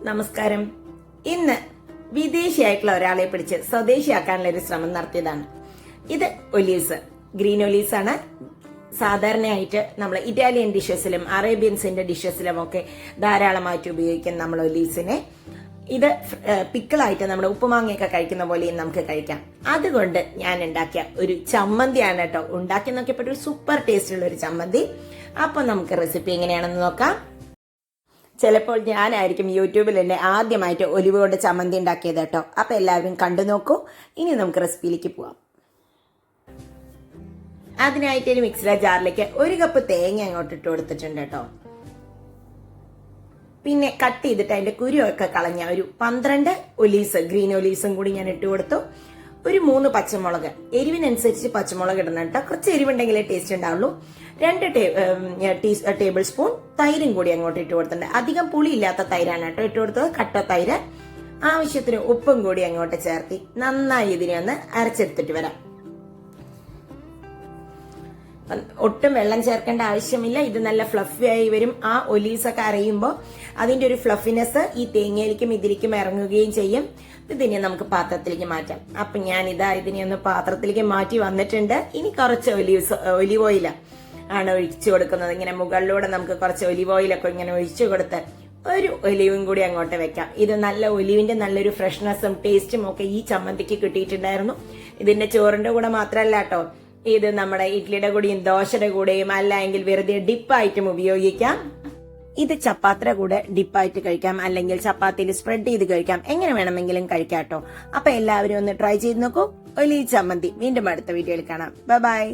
നമസ്കാരം. ഇന്ന് വിദേശിയായിട്ടുള്ള ഒരാളെ പിടിച്ച് സ്വദേശിയാക്കാനുള്ള ഒരു ശ്രമം നടത്തിയതാണ്. ഇത് ഒലീവ്സ്, ഗ്രീൻ ഒലീവ്സ് ആണ്. സാധാരണയായിട്ട് നമ്മൾ ഇറ്റാലിയൻ ഡിഷസിലും അറേബ്യൻസിന്റെ ഡിഷസിലും ഒക്കെ ധാരാളമായിട്ട് ഉപയോഗിക്കുന്ന നമ്മൾ ഒലീവ്സിനെ ഇത് പിക്കിളായിട്ട് നമ്മൾ ഉപ്പുമാങ്ങയൊക്കെ കഴിക്കുന്ന പോലെയും നമുക്ക് കഴിക്കാം. അതുകൊണ്ട് ഞാൻ ഉണ്ടാക്കിയ ഒരു ചമ്മന്തിയാണ് കേട്ടോ. ഉണ്ടാക്കി നോക്കിയപ്പോൾ ഒരു സൂപ്പർ ടേസ്റ്റ് ഉള്ള ഒരു ചമ്മന്തി. അപ്പൊ നമുക്ക് റെസിപ്പി എങ്ങനെയാണെന്ന് നോക്കാം. ചിലപ്പോൾ ഞാനായിരിക്കും യൂട്യൂബിൽ തന്നെ ആദ്യമായിട്ട് ഒലിവ് കൊണ്ട് ചമ്മന്തി ഉണ്ടാക്കിയത് കേട്ടോ. അപ്പൊ എല്ലാവരും കണ്ടു നോക്കൂ. ഇനി നമുക്ക് റെസിപ്പിയിലേക്ക് പോവാം. അതിനായിട്ട് ഒരു മിക്സിയുടെ ജാറിലേക്ക് 1 കപ്പ് തേങ്ങ അങ്ങോട്ട് ഇട്ട് കൊടുത്തിട്ടുണ്ട് കേട്ടോ. പിന്നെ കട്ട് ചെയ്തിട്ട് അതിന്റെ കുരുവൊക്കെ കളഞ്ഞ ഒരു 12 ഒലീവ്സ്, ഗ്രീൻ ഒലീവ്സും കൂടി ഞാൻ ഇട്ട് കൊടുത്തു. ഒരു 3 പച്ചമുളക്, എരിവിനനുസരിച്ച് പച്ചമുളക് ഇടണം കേട്ടോ. കുറച്ച് എരിവുണ്ടെങ്കിലേ ടേസ്റ്റ് ഉണ്ടാവുള്ളൂ. 2 ടേബിൾ സ്പൂൺ തൈരും കൂടി അങ്ങോട്ട് ഇട്ട് കൊടുത്തിട്ടുണ്ട്. അധികം പുളി ഇല്ലാത്ത തൈരാണ് കേട്ടോ ഇട്ട് കൊടുത്തത്, കട്ട തൈര്. ആവശ്യത്തിന് ഉപ്പും കൂടി അങ്ങോട്ട് ചേർത്തി നന്നായി ഇതിനെ ഒന്ന് അരച്ചെടുത്തിട്ട് വരാം. ഒട്ടും വെള്ളം ചേർക്കേണ്ട ആവശ്യമില്ല. ഇത് നല്ല ഫ്ലഫി ആയി വരും. ആ ഒലീവ്സ് ഒക്കെ അരയുമ്പോൾ അതിന്റെ ഒരു ഫ്ലഫിനെസ് ഈ തേങ്ങയിലേക്കും ഇതിലേക്കും ഇറങ്ങുകയും ചെയ്യും. ഇതിനെ നമുക്ക് പാത്രത്തിലേക്ക് മാറ്റാം. അപ്പൊ ഞാൻ ഇതിനെ ഒന്ന് പാത്രത്തിലേക്ക് മാറ്റി വന്നിട്ടുണ്ട്. ഇനി കുറച്ച് ഒലിവ് ഓയിൽ ആണ് ഒഴിച്ചു കൊടുക്കുന്നത്. ഇങ്ങനെ മുകളിലൂടെ നമുക്ക് കുറച്ച് ഒലിവ് ഓയിലൊക്കെ ഇങ്ങനെ ഒഴിച്ചു കൊടുത്ത് ഒരു ഒലിവും കൂടി അങ്ങോട്ട് വെക്കാം. ഇത് നല്ല ഒലിവിന്റെ നല്ലൊരു ഫ്രഷ്നെസ്സും ടേസ്റ്റും ഒക്കെ ഈ ചമ്മന്തിക്ക് കിട്ടിയിട്ടുണ്ടായിരുന്നു. ഇതിന്റെ ചോറിന്റെ കൂടെ മാത്രമല്ല കേട്ടോ, ഇത് നമ്മുടെ ഇഡ്ലിയുടെ കൂടെയും ദോശയുടെ കൂടെയും അല്ലെങ്കിൽ വെറുതെ ഡിപ്പായിട്ടും ഉപയോഗിക്കാം. ഇത് ചപ്പാത്തിയുടെ കൂടെ ഡിപ്പായിട്ട് കഴിക്കാം, അല്ലെങ്കിൽ ചപ്പാത്തിയിൽ സ്പ്രെഡ് ചെയ്ത് കഴിക്കാം. എങ്ങനെ വേണമെങ്കിലും കഴിക്കാം കേട്ടോ. അപ്പൊ എല്ലാവരും ഒന്ന് ട്രൈ ചെയ്ത് നോക്കൂ. ഒലിവ് ചമ്മന്തി. വീണ്ടും അടുത്ത വീഡിയോയിൽ കാണാം. ബൈ.